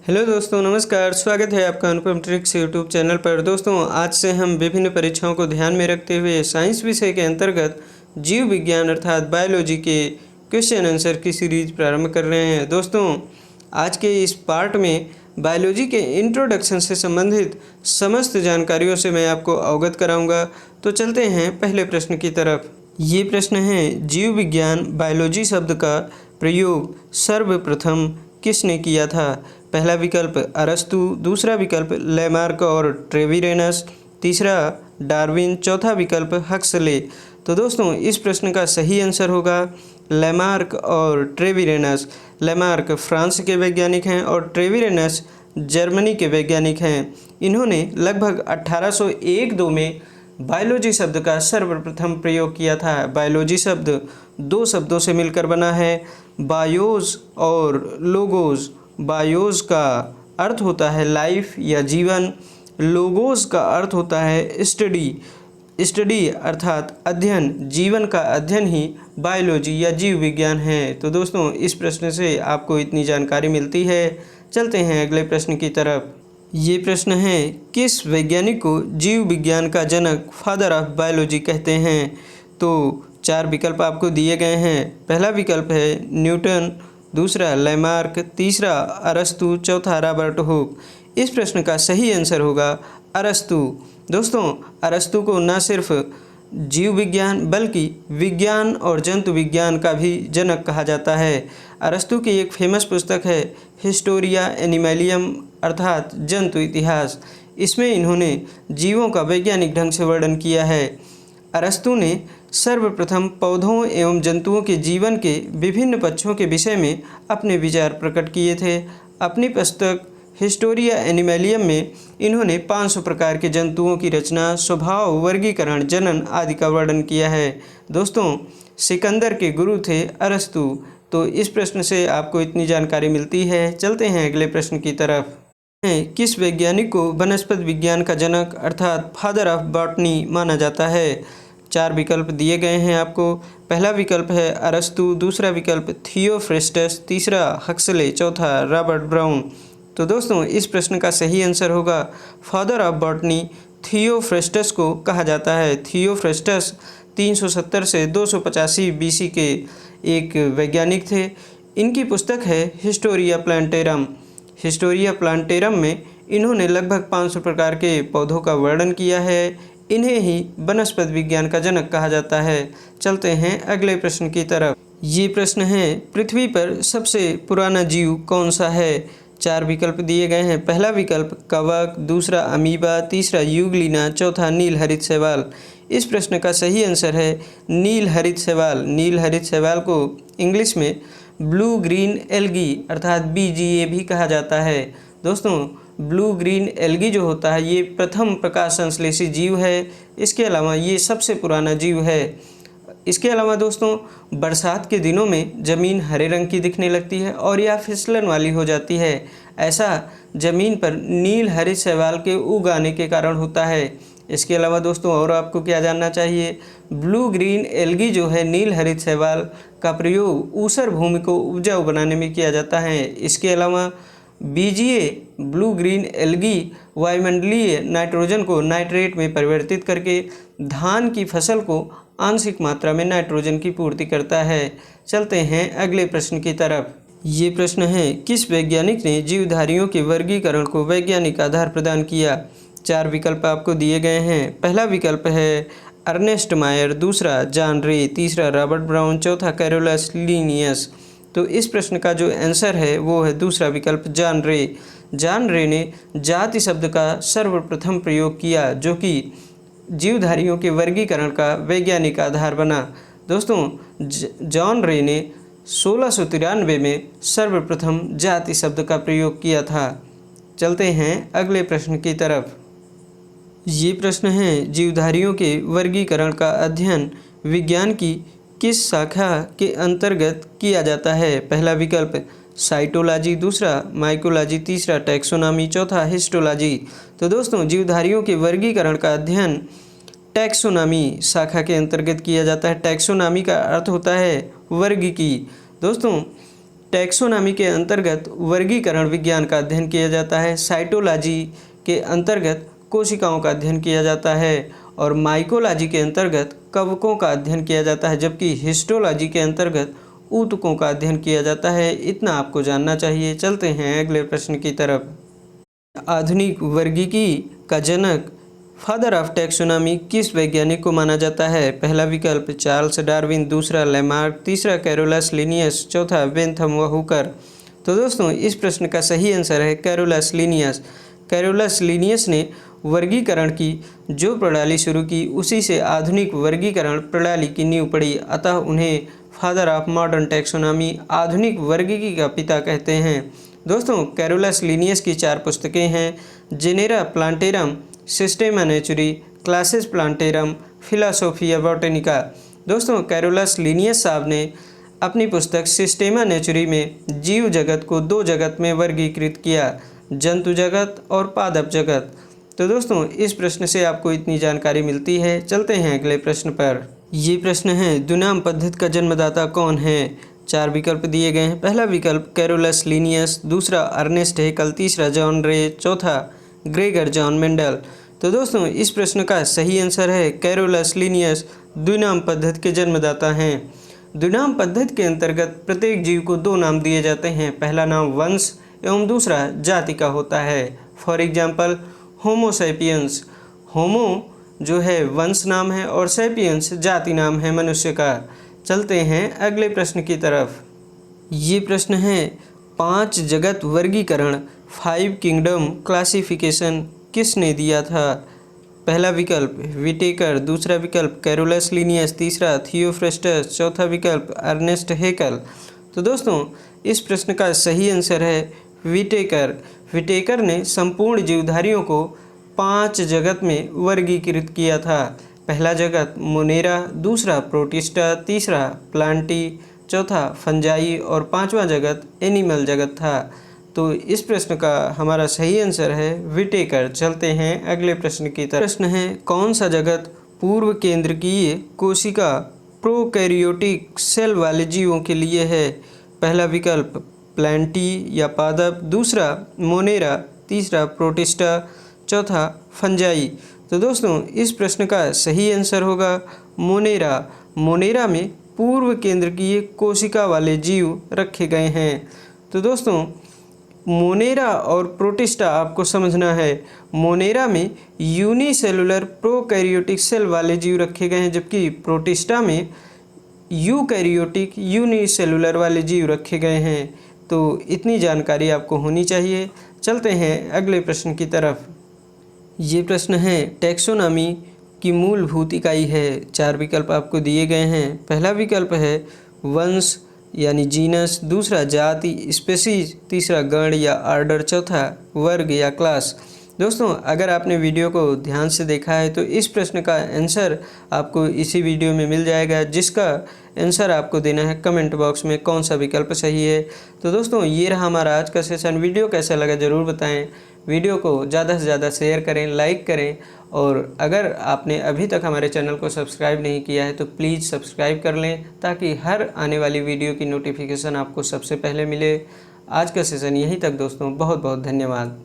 Hello दोस्तों, नमस्कार। स्वागत है आपका अनुपम ट्रिक्स यूट्यूब चैनल पर। दोस्तों, आज से हम विभिन्न परीक्षाओं को ध्यान में रखते हुए साइंस विषय के अंतर्गत जीव विज्ञान अर्थात बायोलॉजी के क्वेश्चन आंसर की सीरीज प्रारंभ कर रहे हैं। दोस्तों, आज के इस पार्ट में बायोलॉजी के इंट्रोडक्शन से संबंधित समस्त जानकारियों से मैं आपको अवगत कराऊंगा। तो चलते हैं पहले प्रश्न की तरफ। ये प्रश्न है, जीव विज्ञान बायोलॉजी शब्द का प्रयोग सर्वप्रथम किसने किया था? पहला विकल्प अरस्तु, दूसरा विकल्प लेमार्क और ट्रेविरेनस, तीसरा डार्विन, चौथा विकल्प हक्सले। तो दोस्तों, इस प्रश्न का सही आंसर होगा लेमार्क और ट्रेविरेनस। लेमार्क फ्रांस के वैज्ञानिक हैं और ट्रेविरेनस जर्मनी के वैज्ञानिक हैं। इन्होंने लगभग 1801-2 में बायोलॉजी शब्द का सर्वप्रथम प्रयोग किया था। बायोलॉजी शब्द दो शब्दों से मिलकर बना है, बायोस और लोगोस। बायोस का अर्थ होता है लाइफ या जीवन, लोगोस का अर्थ होता है स्टडी। स्टडी अर्थात अध्ययन, जीवन का अध्ययन ही बायोलॉजी या जीव विज्ञान है। तो दोस्तों, इस प्रश्न से आपको इतनी जानकारी मिलती है। चलते हैं अगले प्रश्न की तरफ। ये प्रश्न है, किस वैज्ञानिक को जीव विज्ञान का जनक फादर ऑफ बायोलॉजी कहते हैं? तो 4 विकल्प आपको दिए गए हैं। पहला विकल्प है न्यूटन, दूसरा लेमार्क, तीसरा अरस्तु, चौथा रॉबर्ट हुक। इस प्रश्न का सही आंसर होगा अरस्तु। दोस्तों, अरस्तु को न सिर्फ जीव विज्ञान बल्कि विज्ञान और जंतु विज्ञान का भी जनक कहा जाता है। अरस्तु की एक फेमस पुस्तक है हिस्टोरिया एनिमलियम अर्थात जंतु इतिहास। इसमें इन्होंने जीवों का वैज्ञानिक ढंग से वर्णन किया है। अरस्तु ने सर्वप्रथम पौधों एवं जंतुओं के जीवन के विभिन्न पक्षों के विषय में अपने विचार प्रकट किए थे। अपनी पुस्तक हिस्टोरिया एनिमलियम में इन्होंने 500 प्रकार के जंतुओं की रचना, स्वभाव, वर्गीकरण, जनन आदि का वर्णन किया है। दोस्तों, सिकंदर के गुरु थे अरस्तु। तो इस प्रश्न से आपको इतनी जानकारी मिलती है। चलते हैं अगले प्रश्न की तरफ। किस वैज्ञानिक को वनस्पति विज्ञान का जनक अर्थात फादर ऑफ बॉटनी माना जाता है? 4 विकल्प दिए गए हैं आपको। पहला विकल्प है अरस्तु, दूसरा विकल्प थियोफ्रेस्टस, तीसरा हक्सले, चौथा रॉबर्ट ब्राउन। तो दोस्तों, इस प्रश्न का सही आंसर होगा फादर ऑफ बॉटनी थियोफ्रेस्टस को कहा जाता है। थियोफ्रेस्टस 370 से 285 BC के एक वैज्ञानिक थे। इनकी पुस्तक है हिस्टोरिया प्लांटेरम। हिस्टोरिया प्लांटेरम में इन्होंने लगभग 500 प्रकार के पौधों का वर्णन किया है। इन्हें ही वनस्पति विज्ञान का जनक कहा जाता है। चलते हैं अगले प्रश्न की तरफ। ये प्रश्न है, पृथ्वी पर सबसे पुराना जीव कौन सा है? 4 विकल्प दिए गए हैं। पहला विकल्प कवक, दूसरा अमीबा, तीसरा यूग्लिना, चौथा नील हरित शैवाल। इस प्रश्न का सही आंसर है नील हरित शैवाल। नील हरित शैवाल को इंग्लिश में ब्लू ग्रीन एल्गी अर्थात BGA भी कहा जाता है। दोस्तों, ब्लू ग्रीन एल्गी जो होता है ये प्रथम प्रकाश संश्लेषी जीव है। इसके अलावा ये सबसे पुराना जीव है। इसके अलावा दोस्तों, बरसात के दिनों में ज़मीन हरे रंग की दिखने लगती है और यह फिसलन वाली हो जाती है। ऐसा ज़मीन पर नील हरित शैवाल के उग आने के कारण होता है। इसके अलावा दोस्तों, और आपको क्या जानना चाहिए, ब्लू ग्रीन एल्गी जो है नील हरित शैवाल का प्रयोग ऊसर भूमि को उपजाऊ बनाने में किया जाता है। इसके अलावा BGA ब्लू ग्रीन एल्गी वायुमंडलीय नाइट्रोजन को नाइट्रेट में परिवर्तित करके धान की फसल को आंशिक मात्रा में नाइट्रोजन की पूर्ति करता है। चलते हैं अगले प्रश्न की तरफ। ये प्रश्न है, किस वैज्ञानिक ने जीवधारियों के वर्गीकरण को वैज्ञानिक आधार प्रदान किया? 4 विकल्प आपको दिए गए हैं। पहला विकल्प है अर्नेस्ट मायर, दूसरा जॉन रे, तीसरा रॉबर्ट ब्राउन, चौथा कैरोलस लीनियस। तो इस प्रश्न का जो आंसर है वो है दूसरा विकल्प जॉन रे। जॉन रे ने जाति शब्द का सर्वप्रथम प्रयोग किया जो कि जीवधारियों के वर्गीकरण का वैज्ञानिक आधार बना। दोस्तों, जॉन रे ने 1693 में सर्वप्रथम जाति शब्द का प्रयोग किया था। चलते हैं अगले प्रश्न की तरफ। ये प्रश्न है, जीवधारियों के वर्गीकरण का अध्ययन विज्ञान की किस शाखा के अंतर्गत किया जाता है? पहला विकल्प साइटोलॉजी, दूसरा माइकोलॉजी, तीसरा टैक्सोनॉमी, चौथा हिस्टोलॉजी। तो दोस्तों, जीवधारियों के वर्गीकरण का अध्ययन टैक्सोनॉमी शाखा के अंतर्गत किया जाता है। टैक्सोनॉमी का अर्थ होता है वर्ग की। दोस्तों, टैक्सोनॉमी के अंतर्गत वर्गीकरण विज्ञान का अध्ययन किया जाता है। साइटोलॉजी के अंतर्गत कोशिकाओं का अध्ययन किया जाता है और माइकोलॉजी के अंतर्गत कवकों का अध्ययन किया जाता है, जबकि हिस्टोलॉजी के अंतर्गत ऊतकों का अध्ययन किया जाता है। इतना आपको जानना चाहिए। चलते हैं अगले प्रश्न की तरफ। आधुनिक वर्गीकी का जनक, फादर ऑफ टैक्सोनॉमी किस वैज्ञानिक को माना जाता है? पहला विकल्प चार्ल्स डार्विन, दूसरा लेमार्क, तीसरा कैरोलस लिनियस, चौथा बेंथम व हुकर। तो दोस्तों इस प्रश्न का सही आंसर है कैरोलस लिनियस। कैरोलस लिनियस ने वर्गीकरण की जो प्रणाली शुरू की उसी से आधुनिक वर्गीकरण प्रणाली की नींव पड़ी, अतः उन्हें फादर ऑफ मॉडर्न टैक्सोनॉमी, आधुनिक वर्गीकी का पिता कहते हैं। दोस्तों कैरोलस लिनियस की 4 पुस्तकें हैं: जेनेरा प्लांटेरम, सिस्टेमा नेचुरी, क्लासेस प्लांटेरम, फिलोसोफिया बॉटेनिका। दोस्तों कैरोलस लिनियस साहब ने अपनी पुस्तक सिस्टेमा नेचुरी में जीव जगत को 2 जगत में वर्गीकृत किया, जंतु जगत और पादप जगत। तो दोस्तों इस प्रश्न से आपको इतनी जानकारी मिलती है। चलते हैं अगले प्रश्न पर। ये प्रश्न है, दुनाम पद्धति का जन्मदाता कौन है? 4 विकल्प दिए गए हैं। पहला विकल्प कैरोलस लिनियस, दूसरा अर्नेस्ट हेकल, तीसरा जॉन रे, चौथा ग्रेगर जॉन मेंडल। तो दोस्तों इस प्रश्न का सही आंसर है कैरोलस लिनियस द्विनाम पद्धति के जन्मदाता हैं। द्विनाम पद्धति के अंतर्गत प्रत्येक जीव को 2 नाम दिए जाते हैं। पहला नाम वंश एवं दूसरा जाति का होता है। फॉर एग्जाम्पल होमो सैपियंस, होमो जो है वंश नाम है और सैपियंस जाति नाम है मनुष्य का। चलते हैं अगले प्रश्न की तरफ। ये प्रश्न है, 5 जगत वर्गीकरण 5 किंगडम क्लासिफिकेशन किसने दिया था? पहला विकल्प विटेकर, दूसरा विकल्प कैरोलस लिनियस, तीसरा थियोफ्रस्टस, चौथा विकल्प अर्नेस्ट हेकल। तो दोस्तों इस प्रश्न का सही आंसर है विटेकर। विटेकर ने संपूर्ण जीवधारियों को 5 जगत में वर्गीकृत किया था। पहला जगत मोनेरा, दूसरा प्रोटिस्टा, तीसरा प्लांटी, चौथा फंजाई और 5वां जगत एनिमल जगत था। तो इस प्रश्न का हमारा सही आंसर है विटेकर। चलते हैं अगले प्रश्न की तरफ। प्रश्न है, कौन सा जगत पूर्व केंद्रकीय कोशिका प्रोकैरियोटिक सेल वाले जीवों के लिए है? पहला विकल्प प्लांटी या पादप, दूसरा मोनेरा, तीसरा प्रोटिस्टा, चौथा फंजाई। तो दोस्तों इस प्रश्न का सही आंसर होगा मोनेरा। मोनेरा में पूर्व केंद्रकीय कोशिका वाले जीव रखे गए हैं। तो दोस्तों मोनेरा और प्रोटिस्टा आपको समझना है। मोनेरा में यूनिसेलुलर प्रोकैरियोटिक सेल वाले जीव रखे गए हैं, जबकि प्रोटिस्टा में यूकैरियोटिक यूनिसेलुलर वाले जीव रखे गए हैं। तो इतनी जानकारी आपको होनी चाहिए। चलते हैं अगले प्रश्न की तरफ। ये प्रश्न है, टैक्सोनॉमी की मूलभूत इकाई है। 4 विकल्प आपको दिए गए हैं। पहला विकल्प है वंश यानी जीनस, दूसरा जाति स्पेसीज, तीसरा गण या ऑर्डर, चौथा वर्ग या क्लास। दोस्तों अगर आपने वीडियो को ध्यान से देखा है तो इस प्रश्न का आंसर आपको इसी वीडियो में मिल जाएगा, जिसका आंसर आपको देना है कमेंट बॉक्स में कौन सा विकल्प सही है। तो दोस्तों ये रहा हमारा आज का सेशन। वीडियो कैसा लगा ज़रूर बताएं। वीडियो को ज़्यादा से ज़्यादा शेयर करें, लाइक करें, और अगर आपने अभी तक हमारे चैनल को सब्सक्राइब नहीं किया है तो प्लीज़ सब्सक्राइब कर लें, ताकि हर आने वाली वीडियो की नोटिफिकेशन आपको सबसे पहले मिले। आज का सेशन यहीं तक दोस्तों, बहुत बहुत धन्यवाद।